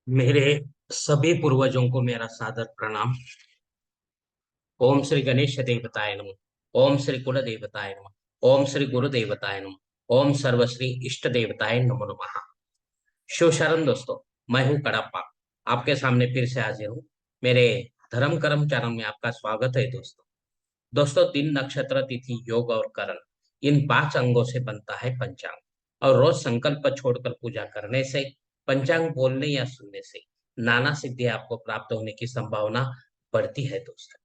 मेरे सभी पूर्वजों को मेरा सादर प्रणाम। ओम श्री गणेश देवताय नमः। ओम श्री कुल देवताय नमः। ओम श्री गुरु देवताय नमः। ओम सर्वश्री इष्ट देवताय नमो नमः। शिव शरण दोस्तों, मैं हूँ कड़प्पा। आपके सामने फिर से हाजिर हूँ। मेरे धर्म कर्म चरण में आपका स्वागत है दोस्तों। दोस्तों, दिन नक्षत्र तिथि योग और करण, इन 5 अंगों से बनता है पंचांग। और रोज संकल्प छोड़कर पूजा करने से, पंचांग बोलने या सुनने से नाना सिद्धि आपको प्राप्त होने की संभावना बढ़ती है दोस्तों।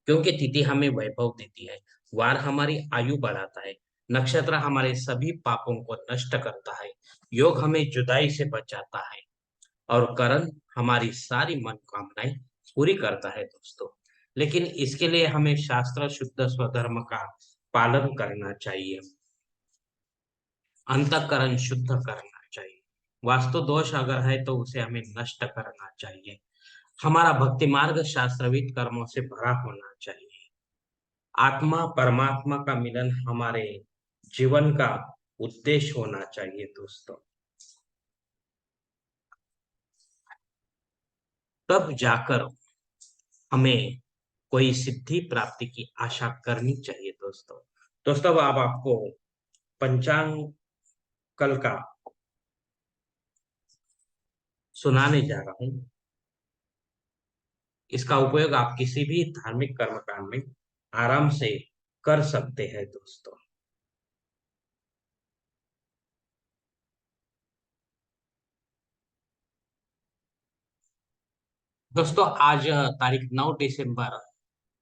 क्योंकि तिथि हमें वैभव देती है, वार हमारी आयु बढ़ाता है, नक्षत्र हमारे सभी पापों को नष्ट करता है, योग हमें जुदाई से बचाता है, और करण हमारी सारी मनोकामनाएं पूरी करता है दोस्तों। लेकिन इसके लिए हमें शास्त्र शुद्ध स्वधर्म का पालन करना चाहिए, अंतःकरण शुद्ध करना चाहिए। वास्तु दोष अगर है तो उसे हमें नष्ट करना चाहिए। हमारा भक्ति मार्ग शास्त्रविद कर्मों से भरा होना चाहिए। आत्मा परमात्मा का मिलन हमारे जीवन का उद्देश्य होना चाहिए दोस्तों। तब जाकर हमें कोई सिद्धि प्राप्ति की आशा करनी चाहिए दोस्तों। दोस्तों, अब आपको पंचांग कल का सुनाने जा रहा हूँ। इसका उपयोग आप किसी भी धार्मिक कर्मकांड में आराम से कर सकते हैं दोस्तों। दोस्तों, आज तारीख 9 दिसंबर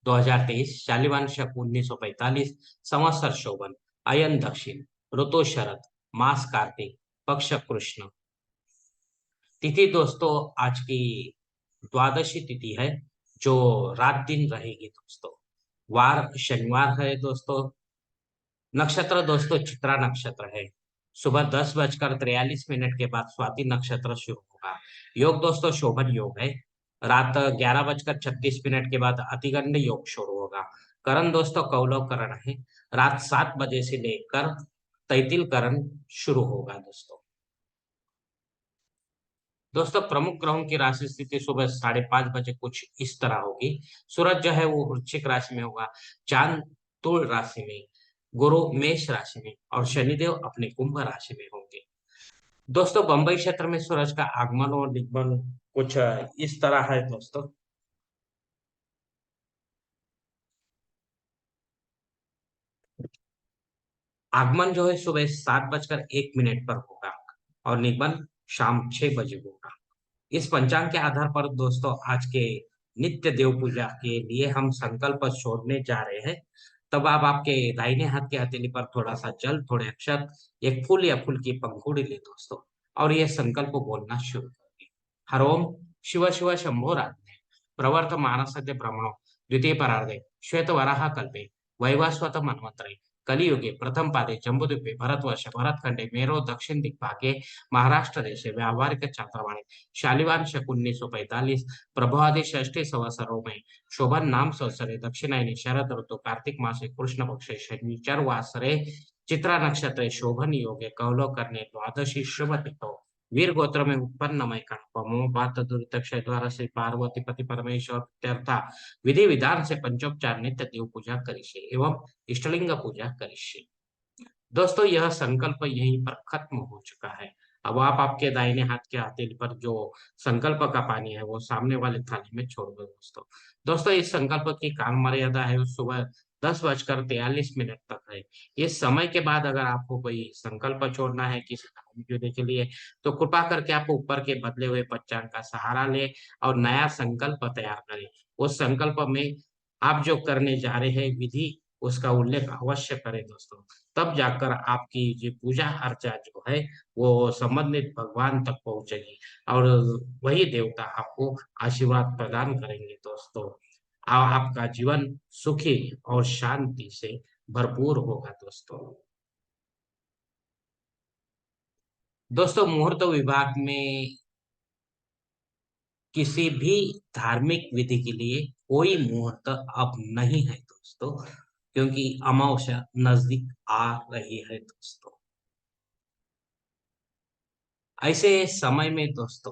2023, शालिवान शक 1945, संवत्सर शोभन, अयन दक्षिण, ऋतु शरद, मास कार्तिक, पक्ष कृष्ण। तिथि दोस्तों आज की द्वादशी तिथि है, जो रात दिन रहेगी दोस्तों। वार शनिवार है दोस्तों। नक्षत्र दोस्तों चित्रा नक्षत्र है। सुबह 10:43 के बाद स्वाति नक्षत्र शुरू होगा। योग दोस्तों शोभन योग है। रात 11:36 के बाद अतिगंड योग शुरू होगा। करण दोस्तों कौलव करण है। रात 7 बजे से लेकर तैतिल करण शुरू होगा दोस्तों। दोस्तों, प्रमुख ग्रहों की राशि स्थिति सुबह 5:30 बजे कुछ इस तरह होगी। सूरज जो है वो वृश्चिक राशि में होगा। चांद तुला राशि में, गुरु मेष राशि में, और शनिदेव अपने कुंभ राशि में होंगे। दोस्तों, बंबई क्षेत्र में सूरज का आगमन और निगमन कुछ इस तरह है दोस्तों। आगमन जो है सुबह 7:01 पर होगा, और निगमन शाम 6 बजे होगा। इस पंचांग के आधार पर दोस्तों आज के नित्य देव पूजा के लिए हम संकल्प छोड़ने जा रहे हैं। तब आप आपके दाहिने हाथ के हथेली पर थोड़ा सा जल, थोड़े अक्षत, एक फूल या फूल की पंखुड़ी ले दोस्तों, और ये संकल्प बोलना शुरू करें। हर ओम शिव शिव शंभो राज्ञे प्रवर्त मानसद्य ब्रह्मणो द्वितीय परार्धे श्वेत वराह कल्पे वैवस्वत मन्वंतरे कलियुगे प्रथम पादे जम्बूद्वीपे भरतवर्ष भरतखंडे मेरो दक्षिण दिग्भागे महाराष्ट्र देशे व्यावहारिक चात्रवाणी शालिवान शक 1945 प्रभादि षष्ठी संवत्सरों में शोभन नाम संवत्सरे दक्षिणायनी शरद ऋतु कार्तिक मासे कृष्ण पक्षे शनिचर वासरे चित्रा नक्षत्रे शोभन योगे कौलो करने द्वादशी शुभ तिथौ वीर गोत्र में उत्पन्न मय कणपमो बात दुर्दक्ष द्वारा श्री पार्वती पति परमेश्वर त्यर्था विधि विधान से पंचोपचार नित्य देव पूजा करिष्ये एवं इष्टलिंग पूजा करिष्ये। दोस्तों, यह संकल्प यहीं पर खत्म हो चुका है। अब आप आपके दाहिने हाथ के हथेली पर जो संकल्प का पानी है वो सामने वाले थाली में छोड़ दो दोस्तों। दोस्तों, इस संकल्प की काल मर्यादा है वो सुबह 10:43 तक है। इस समय के बाद अगर आपको कोई संकल्प छोड़ना है किसी धार्मिक युद्ध के लिए, तो कृपा करके आप ऊपर के बदले हुए पंचांग का सहारा ले और नया संकल्प तैयार करें। उस संकल्प में आप जो करने जा रहे हैं विधि, उसका उल्लेख अवश्य करें दोस्तों। तब जाकर आपकी जो पूजा अर्चा जो है वो संबंधित भगवान तक पहुंचेगी, और वही देवता आपको आशीर्वाद प्रदान करेंगे दोस्तों। आपका जीवन सुखी और शांति से भरपूर होगा दोस्तों। दोस्तों, मुहूर्त विभाग में किसी भी धार्मिक विधि के लिए कोई मुहूर्त अब नहीं है दोस्तों, क्योंकि अमावस्या नजदीक आ रही है दोस्तों। ऐसे समय में दोस्तों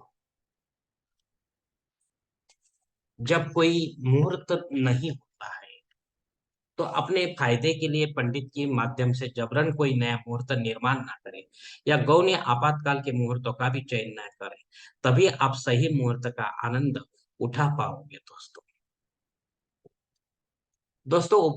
जब कोई मुहूर्त नहीं होता है, तो अपने फायदे के लिए पंडित के माध्यम से जबरन कोई नया मुहूर्त निर्माण ना करें या गौण या आपातकाल के मुहूर्तों का भी चयन ना करें। तभी आप सही मुहूर्त का आनंद उठा पाओगे दोस्तों। दोस्तों,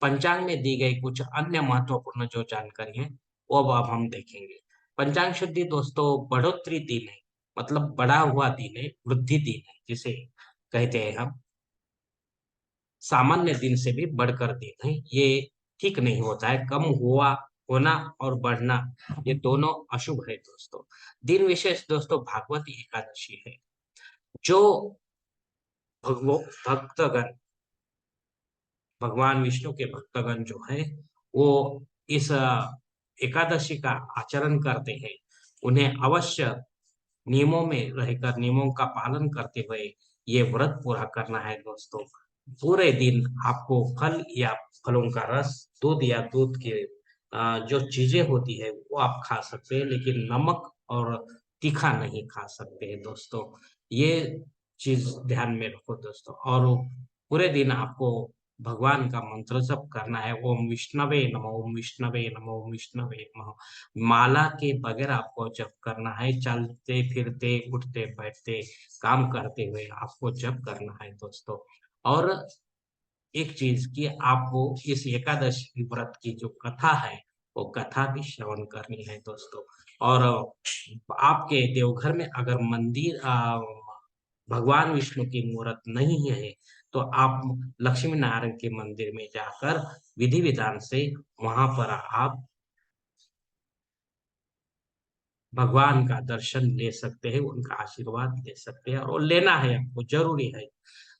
पंचांग में दी गई कुछ अन्य महत्वपूर्ण जो जानकारी है, वो अब हम देखेंगे। पंचांग शुद्धि दोस्तों बढ़ोतरी दिन है, मतलब बढ़ा हुआ दिन है, वृद्धि दिन है, जिसे कहते हैं हम। सामान्य दिन से भी बढ़कर दिन है, ये ठीक नहीं होता है। कम हुआ होना और बढ़ना, ये दोनों अशुभ है दोस्तों। दिन विशेष दोस्तों भागवती एकादशी है, जो भगवो भक्तगण, भगवान विष्णु के भक्तगण जो है, वो इस एकादशी का आचरण करते हैं। उन्हें अवश्य नियमों में रहकर, नियमों का पालन करते हुए ये व्रत पूरा करना है दोस्तों। पूरे दिन आपको फल या फलों का रस, दूध या दूध के जो चीजें होती है वो आप खा सकते हैं, लेकिन नमक और तीखा नहीं खा सकते हैं दोस्तों। ये चीज ध्यान में रखो दोस्तों। और पूरे दिन आपको भगवान का मंत्र जप करना है, ओम विष्णवे नमः, ओम विष्णवे नमः, ओम विष्णवे नमः। माला के बगैर आपको जप करना है। चलते फिरते उठते बैठते काम करते हुए आपको जप करना है दोस्तों। और एक चीज की आपको इस एकादशी व्रत की जो कथा है, वो कथा भी श्रवण करनी है दोस्तों। और आपके देवघर में अगर मंदिर भगवान विष्णु की मूर्त नहीं है, तो आप लक्ष्मी नारायण के मंदिर में जाकर विधि विधान से वहां पर आप भगवान का दर्शन ले सकते हैं, उनका आशीर्वाद ले सकते हैं, और लेना है आपको, जरूरी है।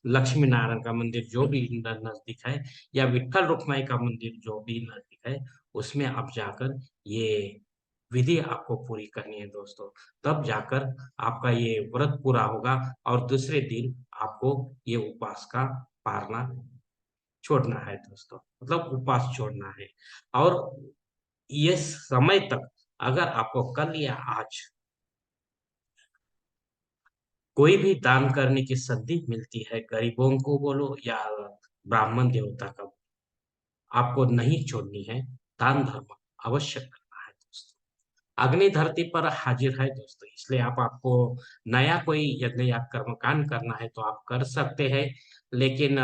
लक्ष्मी नारायण का मंदिर जो भी नजदीक है, या विठ्ठल रुक्माई का मंदिर जो भी नजदीक है, उसमें आप जाकर ये विधि आपको पूरी करनी है दोस्तों। तब जाकर आपका ये व्रत पूरा होगा, और दूसरे दिन आपको ये उपवास का पारना छोड़ना है दोस्तों, मतलब उपवास छोड़ना है। और ये समय तक अगर आपको कल या आज कोई भी दान करने की सिद्धि मिलती है, गरीबों को बोलो या ब्राह्मण देवता का, आपको नहीं छोड़नी है। दान धर्म अवश्य करना है दोस्तों। अग्नि धरती पर हाजिर है दोस्तों, इसलिए आप आपको नया कोई यज्ञ या कर्मकांड करना है तो आप कर सकते हैं। लेकिन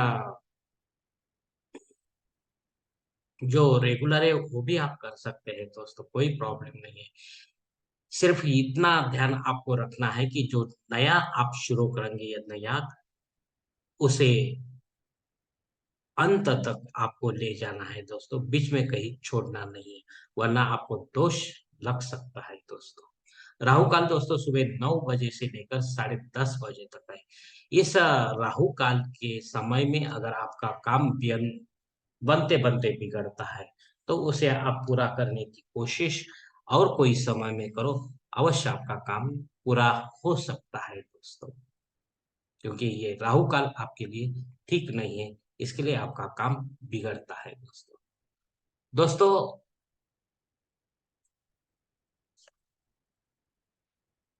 जो रेगुलर है वो भी आप कर सकते हैं दोस्तों, कोई प्रॉब्लम नहीं है। सिर्फ इतना ध्यान आपको रखना है कि जो नया आप शुरू करेंगे यज्ञ याग, उसे अंत तक आपको ले जाना है दोस्तों, बीच में कहीं छोड़ना नहीं है, वरना आपको दोष लग सकता है दोस्तों। राहु काल दोस्तों सुबह 9 बजे से लेकर 10:30 बजे तक है। इस राहु काल के समय में अगर आपका काम बनते बनते बिगड़ता है, तो उसे आप पूरा करने की कोशिश और कोई समय में करो, अवश्य आपका काम पूरा हो सकता है दोस्तों। क्योंकि ये राहु काल आपके लिए ठीक नहीं है, इसके लिए आपका काम बिगड़ता है दोस्तों। दोस्तों,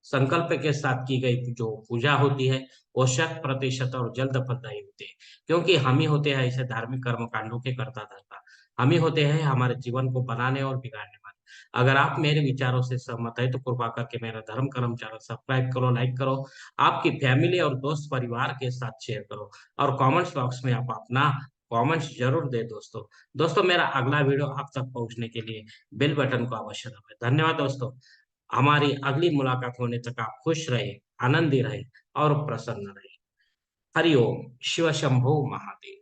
संकल्प के साथ की गई जो पूजा होती है, वो 100% और जल्द फलदायी होती है। क्योंकि हम ही होते हैं ऐसे धार्मिक कर्म कांडों के करता धरता। हम ही होते हैं हमारे जीवन को बनाने और बिगाड़ने वाले। अगर आप मेरे विचारों से सहमत है, तो कृपा करके मेरा धर्म कर्म चैनल सब्सक्राइब करो, लाइक करो, आपकी फैमिली और दोस्त परिवार के साथ शेयर करो, और कमेंट्स बॉक्स में आप अपना कमेंट्स जरूर दे दोस्तों। दोस्तों, मेरा अगला वीडियो आप तक पहुंचने के लिए बेल बटन को अवश्य दबाएं। धन्यवाद दोस्तों। हमारी अगली मुलाकात होने तक आप खुश रहे, आनंदी रहे और प्रसन्न रहे। हरि ओम। शिव शंभो महादेव।